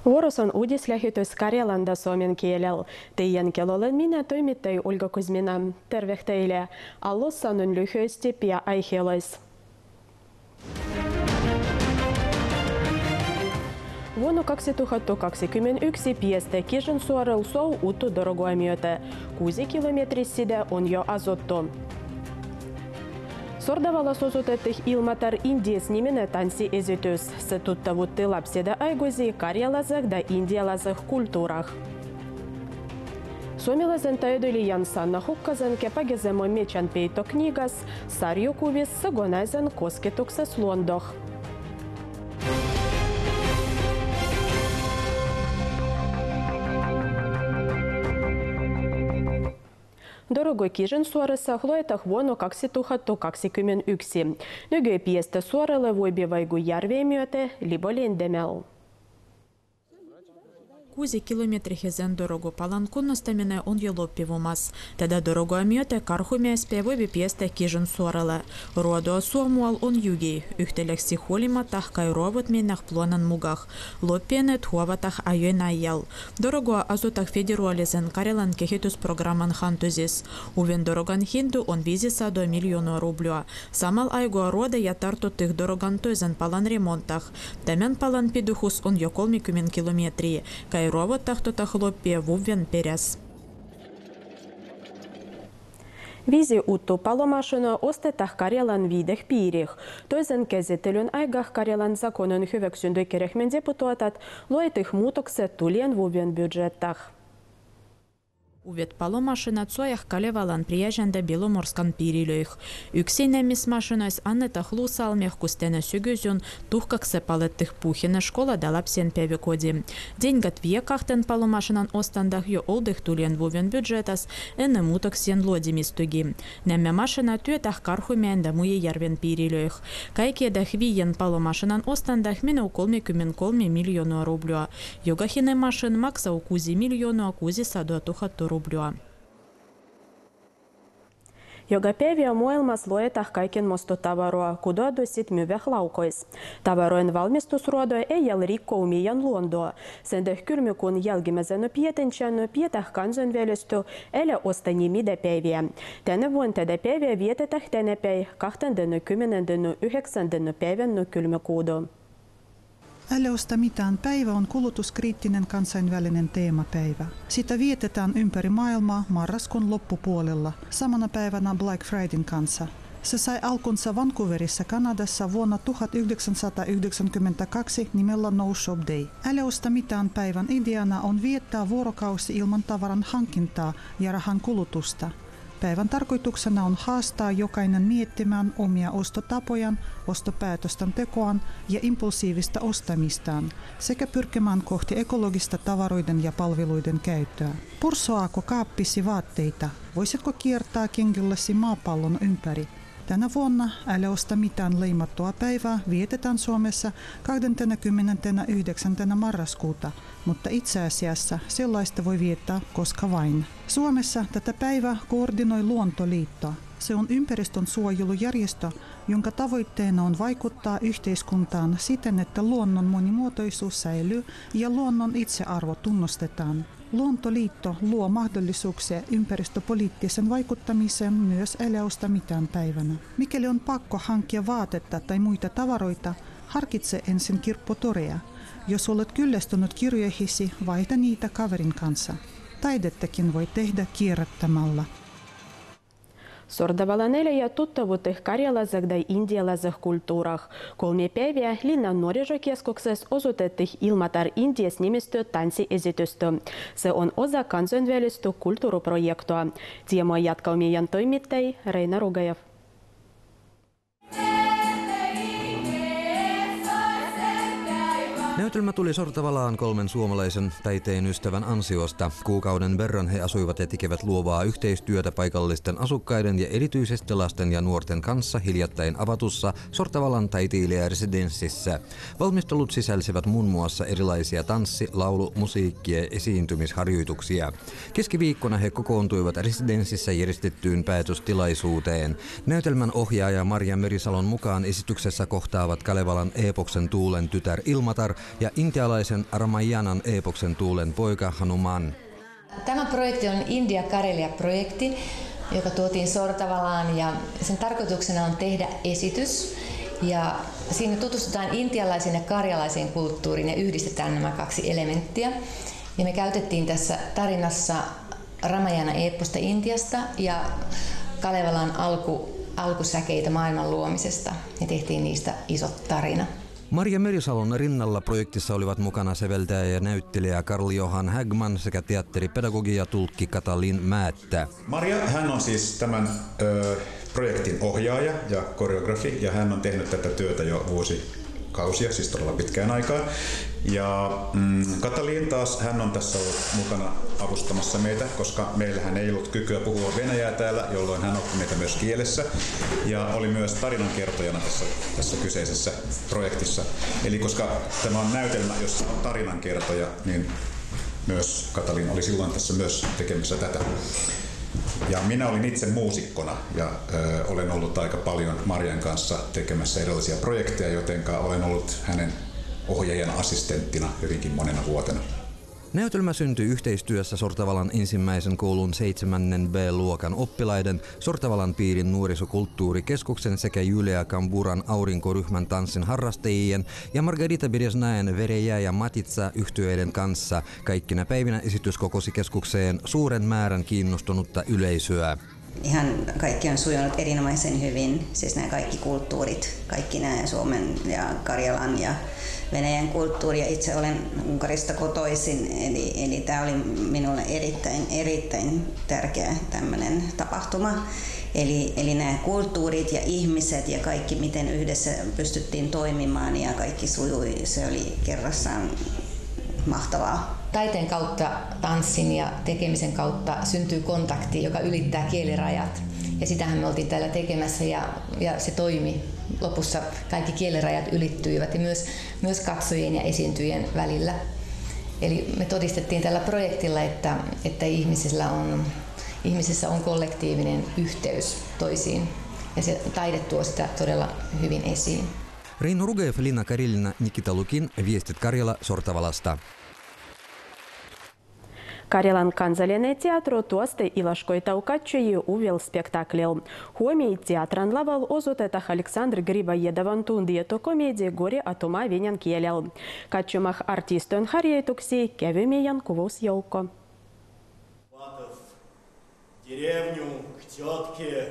Vuorossa on uudislähetys Karjalanda suomen kielellä. Teidän kellolla minä toimittaja Olga Kuzmina. Terve teille. Alussa on lyhyesti pia aiheellis. Vuonna 2021 piestä Kižinsuorella sou uutta dorogoa myötä. 6 kilometriä siitä on jo asuttu. Sordavalla osoitettiin Ilmatar Indias niminen tanssiesitys. Se tuttavutti lapsia aikuisia karjalaisessa ja indialaisessa kulttuurassa. Suomalaisen taiteilijan Sanna Hukkasen kepägesemo metsänpeitoknygas sarjakuvissa sagonaisen kosketuksessa luontoon. Dorogo Kižinsuoressa luetaan vuonna 2021. Nykyään piestä suoralle voibivaigu järveen myötä Libolendemel. 6 kilometrisen dorogopalan kunnostaminen on jo loppuvumas. Tätä dorogoa myötä karhumies voi piestä Kižinsuoralle. Ruodoa suomual on jugi. Yhtälöksi huolimatta kairuovat mennä planan mukaan. Loppienet huovatah ajoin ajal. Dorogoa asutak federaalisen Karjalan kehitysprogramman hantusis. Uuden dorogan hintu on 500 miljoonaa rublua. Samalla aikaa ruoda ja tartutih dorogan toisen palan remontah. Tämän palan piduhus on jo 30 kilometriä. Kairuovat tahtotah loppia vuoden peräs. 5 uutta palomašinaa ostetaan Karjalan 5 piirih. Toisen käsittelyn aikaa Karjalan zakonon hyväksynty kirjahmen deputaatat luetih muutokset tulien vuoden budjettah. Uudet palomašinat suojah Kalevalan priäžäntä Belomorskan piirilöih. Yksinämismašinais annetaan Luusalmeh kustena sygysyn tuhkakse palettih puhina školada lapsien päiväkodi. Деньgat viekahten palomašinan ostandah jo oldih tulien vuoden budjetas ennen muutoksien luodimistugi. Nämä mašinat työtah Karhumäen ja Muijärven piirilöih. Kaikiedah 5 palomašinan ostandah minuu 33 miljoonaa rublua. Jokainen mašin maksaa 6 miljoonaa 600 000 rublua. Joka päivä maailmassa luetaan kaikenmoista tavaroa, kudoadusit myyvät laukois. Tavarojen valmistusruodo ei ole rikko omien luontoa. Sen kylmykun jälkimmäisen pietensän pietää kansainvälistä eli osta nimitä päiviä. Tänä vuonna tätä päivää vietetään tänä päivä 29. päivän kylmykuuta. Älä osta mitään päivä on kulutuskriittinen kansainvälinen teemapäivä. Sitä vietetään ympäri maailmaa marraskuun loppupuolella, samana päivänä Black Fridayn kanssa. Se sai alkunsa Vancouverissa Kanadassa vuonna 1992 nimellä No Shop Day. Älä osta mitään päivän ideana on viettää vuorokausi ilman tavaran hankintaa ja rahan kulutusta. Päivän tarkoituksena on haastaa jokainen miettimään omia ostotapojaan, ostopäätösten tekoaan ja impulsiivista ostamistaan sekä pyrkimään kohti ekologista tavaroiden ja palveluiden käyttöä. Pursoaako kaappisi vaatteita? Voisitko kiertää kengilläsi maapallon ympäri? Tänä vuonna Älä osta mitään leimattua päivää vietetään Suomessa 29. marraskuuta, mutta itse asiassa sellaista voi viettää koska vain. Suomessa tätä päivää koordinoi Luontoliitto. Se on ympäristön suojelujärjestö, jonka tavoitteena on vaikuttaa yhteiskuntaan siten, että luonnon monimuotoisuus säilyy ja luonnon itsearvo tunnustetaan. Luontoliitto luo mahdollisuuksia ympäristöpoliittisen vaikuttamiseen myös Älä osta mitään päivänä. Mikäli on pakko hankkia vaatetta tai muita tavaroita, harkitse ensin kirpputoria. Jos olet kyllästynyt kirjoihisi, vaihda niitä kaverin kanssa. Taidettakin voi tehdä kierrättämällä. Sordavalla ja tuttavuutih karjalaisessa ja indialaisessa kulttuurassa. 3 päivää linnan nuorisokeskuksessa osoitettiin Ilmatar Indias nimistä tanssiesitystä. Se on osa kansainvälistä kulttuuriprojektoa. Teemaa jatkaa meidän toimittaja Reina Rugajev. Näytelmä tuli Sortavalaan 3 suomalaisen taiteen ystävän ansiosta. Kuukauden verran he asuivat ja tekevät luovaa yhteistyötä paikallisten asukkaiden ja erityisesti lasten ja nuorten kanssa hiljattain avatussa Sortavalan taiteilijaresidenssissä. Valmistelut sisälsivät muun muassa erilaisia tanssi-, laulu-, musiikki- ja esiintymisharjoituksia. Keskiviikkona he kokoontuivat residenssissä järjestettyyn päätöstilaisuuteen. Näytelmän ohjaaja Marja Merisalon mukaan esityksessä kohtaavat Kalevalan eepoksen Tuulen tytär Ilmatar ja intialaisen Ramayanan eepoksen tuulen poika Hanuman. Tämä projekti on India-Karelia-projekti, joka tuotiin Sortavalaan ja sen tarkoituksena on tehdä esitys. Ja siinä tutustutaan intialaisiin ja karjalaisiin kulttuuriin ja yhdistetään nämä kaksi elementtiä. Ja me käytettiin tässä tarinassa Ramayana-eepposta Intiasta ja Kalevalan alkusäkeitä maailman luomisesta ja tehtiin niistä isot tarina. Marja Merisalon rinnalla projektissa olivat mukana säveltäjä ja näyttelijä Karl-Johan Häggman sekä teatteripedagogi ja tulkki Katalin Määttä. Marja, hän on siis tämän projektin ohjaaja ja koreografi ja hän on tehnyt tätä työtä jo vuosikausia, siis todella pitkään aikaa. Ja Katalin taas, hän on tässä ollut mukana avustamassa meitä, koska meillähän ei ollut kykyä puhua venäjää täällä, jolloin hän oppi meitä myös kielessä ja oli myös tarinankertojana tässä kyseisessä projektissa. Eli koska tämä on näytelmä, jossa on tarinankertoja, niin myös Katalin oli silloin tässä myös tekemässä tätä. Ja minä olin itse muusikkona ja olen ollut aika paljon Marjan kanssa tekemässä erilaisia projekteja, jotenka olen ollut hänen ohjaajan assistenttina hyvinkin monena vuotena. Näytelmä syntyi yhteistyössä Sortavalan ensimmäisen koulun 7. B-luokan oppilaiden, Sortavalan piirin nuorisokulttuurikeskuksen sekä Julia Kamburan aurinkoryhmän tanssin harrastajien ja Margarita Bereznaen Verejä ja Matitsa -yhtyeiden kanssa. Kaikkina päivinä esitys kokosi keskukseen suuren määrän kiinnostunutta yleisöä. Ihan kaikki on sujunut erinomaisen hyvin, siis nämä kaikki kulttuurit, kaikki nämä Suomen ja Karjalan ja Venäjän kulttuuri ja itse olen Unkarista kotoisin, eli tämä oli minulle erittäin tärkeä tämmöinen tapahtuma. Eli nämä kulttuurit ja ihmiset ja kaikki miten yhdessä pystyttiin toimimaan ja kaikki sujui, se oli kerrassaan mahtavaa. Taiteen kautta, tanssin ja tekemisen kautta syntyy kontakti, joka ylittää kielirajat. Ja sitähän me oltiin täällä tekemässä ja se toimi. Lopussa kaikki kielirajat ylittyivät ja myös katsojien ja esiintyjien välillä. Eli me todistettiin tällä projektilla, että ihmisissä on kollektiivinen yhteys toisiin. Ja se taide tuo sitä todella hyvin esiin. Reino Rugev, Lina Karilina, Nikita Lukin, Viestit Karjala, Sortavalasta. Karjalan kansallinen teatro tuosti ilaškoita katsojia uudella spektaklilla. Huomioon teatran lavalla osoitetaan Aleksandr Gribojedovan tunnettu komedia Gori Atoma venäjän kielellä. Katsomah artiston harjoituksia kävi meidän kuvausjoukko. Деревню к тетке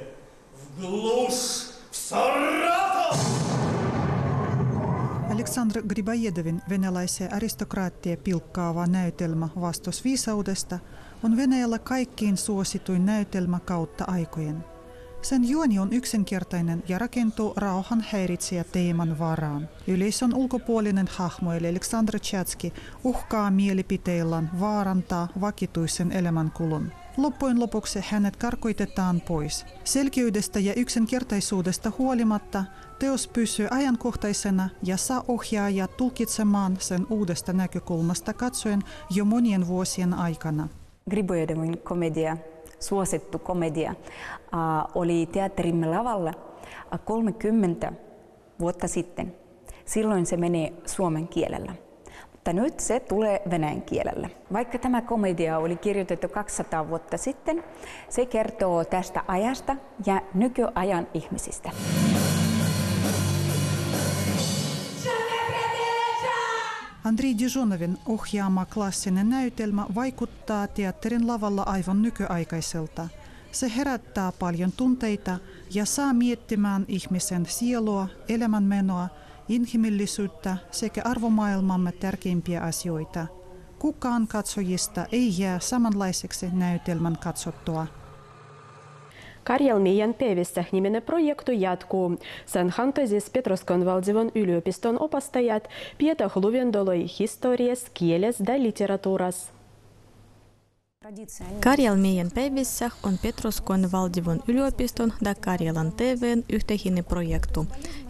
в глушь, в Саратов! Aleksandr Gribojedovin venäläisiä aristokraatteja pilkkaava näytelmä Vastus viisaudesta on Venäjällä kaikkiin suosituin näytelmä kautta aikojen. Sen juoni on yksinkertainen ja rakentuu rauhan häiritsijä teeman varaan. Yleisön ulkopuolinen hahmo eli Aleksandr Chatski uhkaa mielipiteillään vaarantaa vakituisen elämänkulun. Loppujen lopuksi hänet karkoitetaan pois. Selkeydestä ja yksinkertaisuudesta huolimatta teos pysyy ajankohtaisena ja saa ohjaajat tulkitsemaan sen uudesta näkökulmasta katsoen jo monien vuosien aikana. Gribojedovin komedia, suosittu komedia, oli teatterimme lavalla 30 vuotta sitten. Silloin se menee suomen kielellä. Mutta nyt se tulee venäjän kielellä. Vaikka tämä komedia oli kirjoitettu 200 vuotta sitten, se kertoo tästä ajasta ja nykyajan ihmisistä. Andrei Dijonovin ohjaama klassinen näytelmä vaikuttaa teatterin lavalla aivan nykyaikaiselta. Se herättää paljon tunteita ja saa miettimään ihmisen sielua, elämänmenoa, inhimillisyyttä sekä arvomaailmamme tärkeimpiä asioita. Kukaan katsojista ei jää samanlaiseksi näytelmän katsottua. Karjalmien päivissä niminen projekti jatkuu. Sen hantoisis Petroskonvaldivon yliopiston opastajat pietä luvendoloi historiassa, kielessä ja literatuurassa. Karjalmien päivissä on Petroskonvaldivon yliopiston ja Karjalan TV:n yhteinen projekti.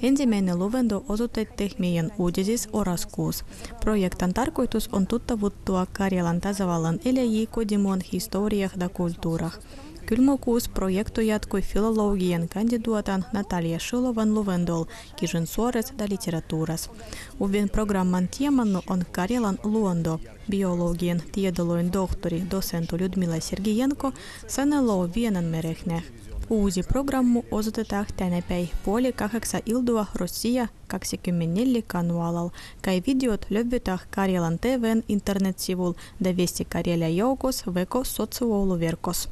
Ensimmäinen luvendo osoitettiin meidän uutisissa oraskuussa. Projektin tarkoitus on tuttavuttua Karjalan tasavallan eläjiä kodimoon historiaa ja kulttuuraa. Kylmäkuus projekti jatkui filologian kandidaatan Natalia Shilovan Luvendol Kižinsuores da literatuuras. Uuden programman teemana on Karjalan luonto. Biologian tiedolojen tohtori dosentu Lyudmila Sergijenko sanoo Vienanmerehne. Uusi programmu osoitetaan tänäpäin 7:30 iltaa Russia 24 kanavalla, kai videot löydetään Karjalan TV:n internetsivulla ja Viesti Karjalia joukos veko sosiaaliverkossa.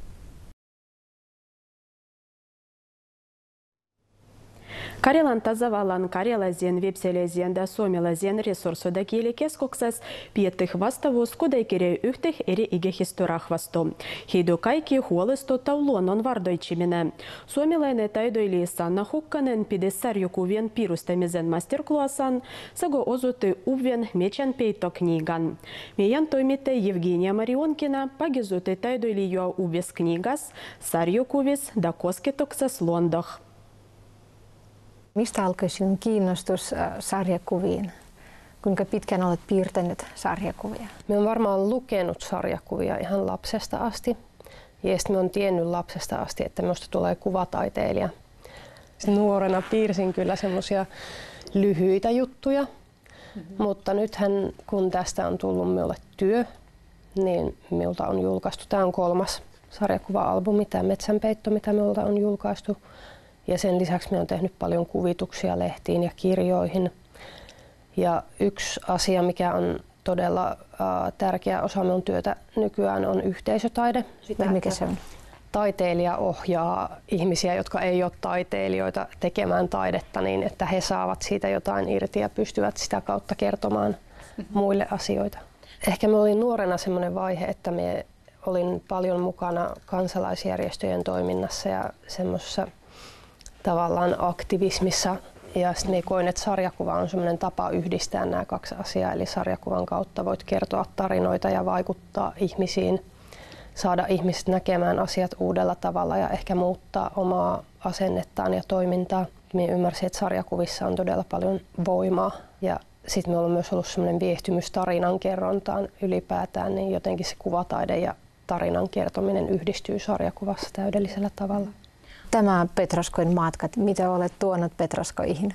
Karjalan tasavallan karjalaisen, vipselaisen ja suomalaisen resurssoida kielikeskuksessa piettih vastavuus kudaikirjai yhteh eri igehistorahvastu. Heidu kaikki huolestuttaa luonnon vardoitsiminen. Suomalainen taidoilija Sanna Hukkanen pidi sarjakuvien piirustamisen masterclassan, sago osutti uuden metsänpeittoknygan. Meidän toimittaja Evgenia Marionkina pagizuti taidoilija uudessa knygas, sarjakuvis ja kosketuksessa luontoh. Mistä alkoi sinun kiinnostus sarjakuviin? Kuinka pitkään olet piirtänyt sarjakuvia? Mä olen varmaan lukenut sarjakuvia ihan lapsesta asti. Ja sitten mä olen tiennyt lapsesta asti, että minusta tulee kuvataiteilija. Nuorena piirsin kyllä semmoisia lyhyitä juttuja. Mutta nythän kun tästä on tullut minulle työ, niin minulta on julkaistu. Tämä on 3. sarjakuva-albumi, tämä Metsänpeitto, mitä minulta on julkaistu. Ja sen lisäksi minä olen tehnyt paljon kuvituksia lehtiin ja kirjoihin. Ja yksi asia, mikä on todella tärkeä osa minun työtä nykyään, on yhteisötaide. Mikä se on? Taiteilija ohjaa ihmisiä, jotka ei ole taiteilijoita, tekemään taidetta niin, että he saavat siitä jotain irti ja pystyvät sitä kautta kertomaan muille asioita. Ehkä minulla oli nuorena semmoinen vaihe, että minä olin paljon mukana kansalaisjärjestöjen toiminnassa ja semmoisessa tavallaan aktivismissa. Ja sitten koin, että sarjakuva on semmoinen tapa yhdistää nämä 2 asiaa. Eli sarjakuvan kautta voit kertoa tarinoita ja vaikuttaa ihmisiin, saada ihmiset näkemään asiat uudella tavalla ja ehkä muuttaa omaa asennettaan ja toimintaa. Minä ymmärsin, että sarjakuvissa on todella paljon voimaa. Ja sitten minulla on myös ollut semmoinen viehtymys tarinan kerrontaan ylipäätään, niin jotenkin se kuvataide ja tarinan kertominen yhdistyy sarjakuvassa täydellisellä tavalla. Tämä Petroskojen matkat, mitä olet tuonut Petroskoihin?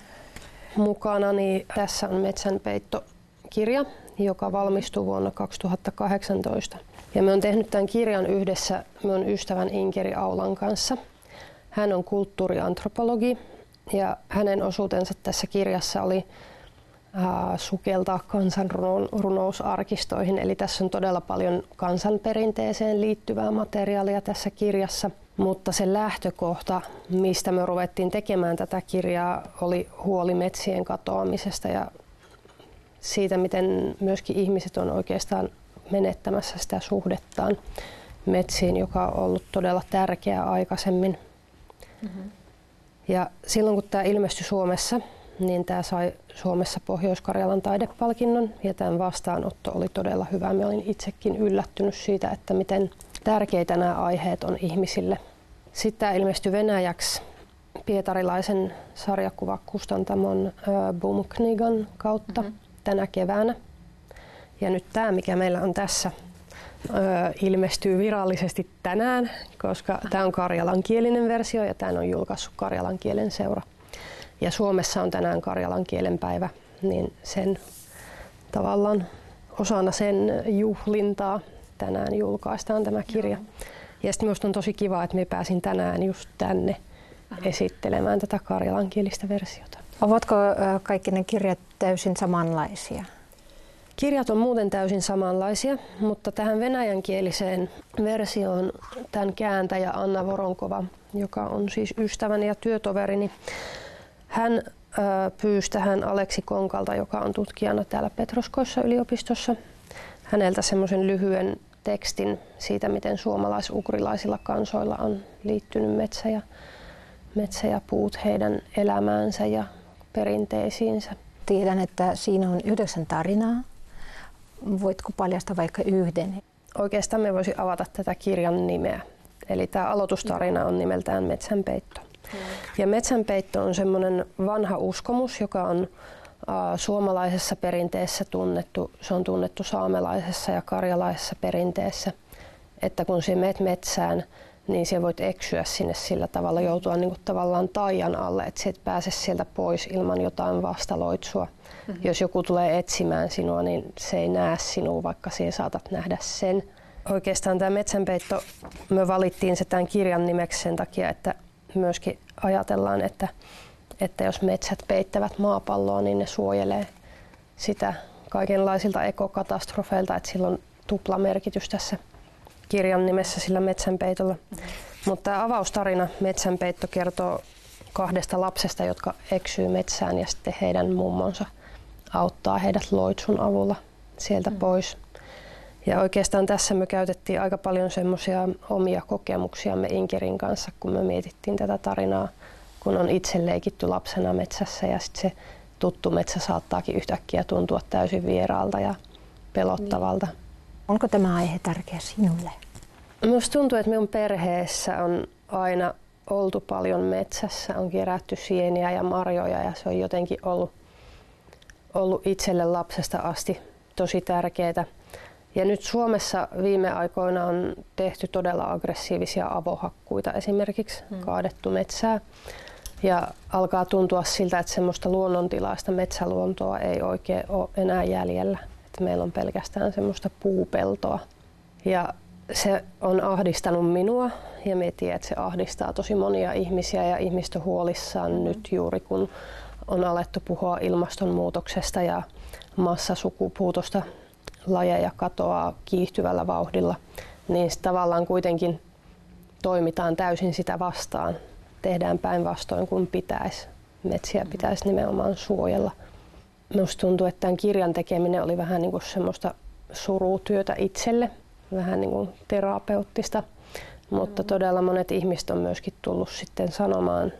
Mukanani tässä on Metsänpeitto-kirja, joka valmistui vuonna 2018. Ja me on tehnyt tämän kirjan yhdessä minun ystävän Inkeri Aulan kanssa. Hän on kulttuuriantropologi ja hänen osuutensa tässä kirjassa oli sukeltaa kansanrunousarkistoihin. Eli tässä on todella paljon kansanperinteeseen liittyvää materiaalia tässä kirjassa. Mutta se lähtökohta, mistä me ruvettiin tekemään tätä kirjaa, oli huoli metsien katoamisesta ja siitä, miten myöskin ihmiset on oikeastaan menettämässä sitä suhdettaan metsiin, joka on ollut todella tärkeää aikaisemmin. Ja silloin kun tämä ilmestyi Suomessa, niin tämä sai Suomessa Pohjois-Karjalan taidepalkinnon ja tämän vastaanotto oli todella hyvä. Mä olin itsekin yllättynyt siitä, että miten tärkeitä nämä aiheet on ihmisille. Sitten tämä ilmestyi venäjäksi pietarilaisen sarjakuvakustantamon Boom-knigan kautta tänä keväänä. Ja nyt tämä, mikä meillä on tässä, ilmestyy virallisesti tänään, koska tämä on karjalankielinen versio ja tämän on julkaissut Karjalan kielen seura. Ja Suomessa on tänään karjalan kielen päivä, niin sen tavallaan osana sen juhlintaa tänään julkaistaan tämä kirja. Ja sitten minusta on tosi kiva, että me pääsin tänään just tänne esittelemään tätä karjalankielistä versiota. Ovatko kaikki ne kirjat täysin samanlaisia? Kirjat on muuten täysin samanlaisia, mutta tähän venäjänkieliseen versioon tämän kääntäjä Anna Voronkova, joka on siis ystäväni ja työtoverini, hän pyysi tähän Aleksi Konkalta, joka on tutkijana täällä Petroskoissa yliopistossa, häneltä semmoisen lyhyen tekstin siitä, miten suomalais-ugrilaisilla kansoilla on liittynyt metsä ja puut heidän elämäänsä ja perinteisiinsä. Tiedän, että siinä on 9 tarinaa. Voitko paljastaa vaikka yhden? Oikeastaan me voisin avata tätä kirjan nimeä. Eli tämä aloitustarina on nimeltään Metsänpeitto. Ja metsänpeitto on semmoinen vanha uskomus, joka on suomalaisessa perinteessä tunnettu. Se on tunnettu saamelaisessa ja karjalaisessa perinteessä, että kun sinä menet metsään, niin se voit eksyä sinne sillä tavalla, joutua niin kuin tavallaan taian alle, että sä et pääse sieltä pois ilman jotain vastaloitsua. Jos joku tulee etsimään sinua, niin se ei näe sinua, vaikka sinä saatat nähdä sen. Oikeastaan tämä metsänpeitto, me valittiin se tämän kirjan nimeksi sen takia, että myöskin ajatellaan, että jos metsät peittävät maapalloa, niin ne suojelee sitä kaikenlaisilta ekokatastrofeilta, että sillä on tuplamerkitys tässä kirjan nimessä sillä metsänpeitolla. Mutta tämä avaustarina Metsänpeitto kertoo 2 lapsesta, jotka eksyy metsään ja sitten heidän mummonsa auttaa heidät loitsun avulla sieltä pois. Ja oikeastaan tässä me käytettiin aika paljon semmoisia omia kokemuksiamme Inkerin kanssa, kun me mietittiin tätä tarinaa, kun on itse leikitty lapsena metsässä ja sitten se tuttu metsä saattaakin yhtäkkiä tuntua täysin vieraalta ja pelottavalta. Onko tämä aihe tärkeä sinulle? Minusta tuntuu, että minun perheessä on aina oltu paljon metsässä, on kerätty sieniä ja marjoja ja se on jotenkin ollut itselle lapsesta asti tosi tärkeää. Ja nyt Suomessa viime aikoina on tehty todella aggressiivisia avohakkuita, esimerkiksi kaadettu metsää. Ja alkaa tuntua siltä, että semmoista luonnontilaista metsäluontoa ei oikein ole enää jäljellä. Että meillä on pelkästään semmoista puupeltoa. Ja se on ahdistanut minua ja me tiedän, että se ahdistaa tosi monia ihmisiä ja ihmiset on huolissaan nyt juuri kun on alettu puhua ilmastonmuutoksesta ja massasukupuutosta. Lajeja katoaa kiihtyvällä vauhdilla, niin tavallaan kuitenkin toimitaan täysin sitä vastaan. Tehdään päinvastoin kuin pitäisi. Metsiä pitäisi nimenomaan suojella. Minusta tuntuu, että tämän kirjan tekeminen oli vähän niin kuin semmoista surutyötä itselle, vähän niin kuin terapeuttista, mutta todella monet ihmiset on myöskin tullut sitten sanomaan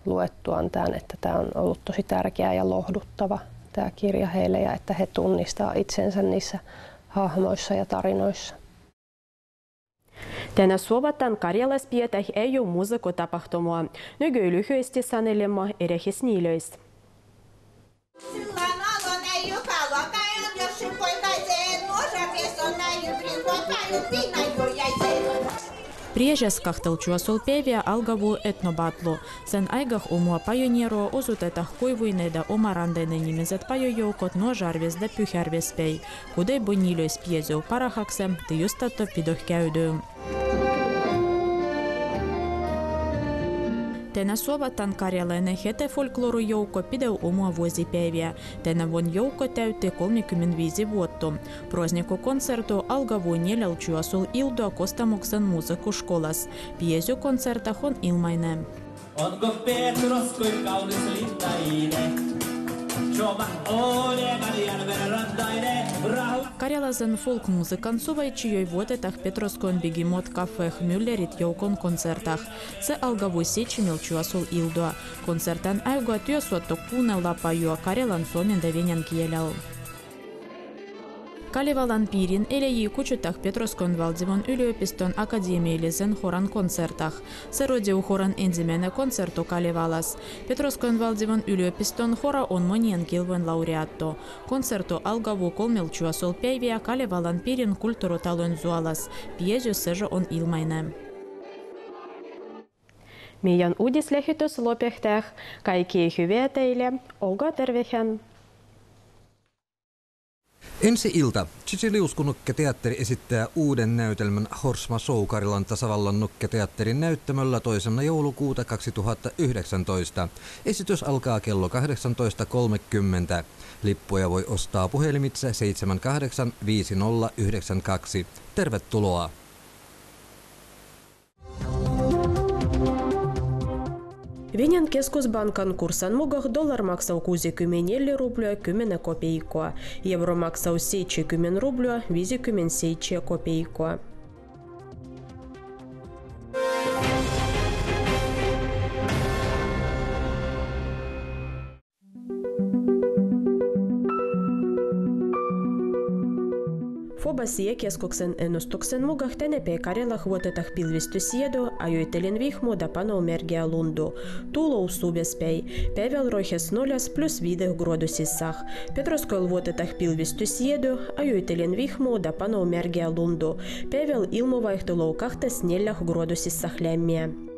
luettuaan tämän, että tämä on ollut tosi tärkeä ja lohduttava tämä kirja heille ja että he tunnistaa itsensä niissä hahmoissa ja tarinoissa. Tänä suovataan Karjalas-pietah ei ole muusikotapahtumua. Nyky lyhyesti sanelema erehis niilöistä. Priežes kahtelčiuosol päivä algavuu etnobatlu. Sen aigah omua pionieroa osutetaan koivuineida omarandainen nimiset pajojoukot Nuožarvės da Pyhärvės-päi, kudai bonilöis piezeu parahaksem, tai justato pidoh käydyyn. Tänä suovataan karjalainen hete-folklorujoukko pideu omua vuosipäiviä. Tänä vuonna joukko täytti 35 vuotta. Prosnikko-konserto algavuu 4 Ildoa Kostamoksen musiikkuskolas. Piesykonserta on ilmainen. Onko Petros kuin kaunis lintainen? Karjalaisen folkmusiikan suvaitsijoi vuotetah Petroskon Bigimot Cafe Müllerit joukon konsertah. Se algavui 7 Ildoa. Konsertan aigoa työsuotto kuunnella pajua karjalan suomen ja venäjän kielellä. Kalevalan piirin eleji kutsutah Petroskon Valdivon yliopiston akadeemiallisen horan konsertah. Se rodeu horan ensimmäinen konserto Kalevalas. Petroskon Valdivon yliopiston hora on monien kilvojen laureatto. Konserto algavuu 3 päivää Kalevalan piirin kulttuuritalon Zuolas. Piesysejo on ilmainen. Meidän uudislähetys lopettaa. Kaikkia hyviä teille. Olkaa tervehen. Ensi ilta Cici Liusku-nukketeatteri esittää uuden näytelmän Horsma Show Karjalan tasavallan nukketeatterin näyttämöllä 2. joulukuuta 2019. Esitys alkaa kello 18.30. Lippuja voi ostaa puhelimitse 785092. Tervetuloa! Venäjän keskusbankan kurssan mukaan dollar maksaa 64 rublia 10 kopeikkoa, euro maksaa 70 rublia 57 kopeikkoa. Fobasiekeskuksen ennustuksen mukaan tänepä Karjalах vuotetah pilvistysiedo ajoitellen vihmo dapanau mergia lundu. Tuulous subespei, päiväl roihes 0+5 gradusissah. Petroskoil vuotetah pilvistysiedo ajoitellen vihmo dapanau mergia lundu. Päiväl ilmovaihtelu 2-4 gradusissah lämmiä.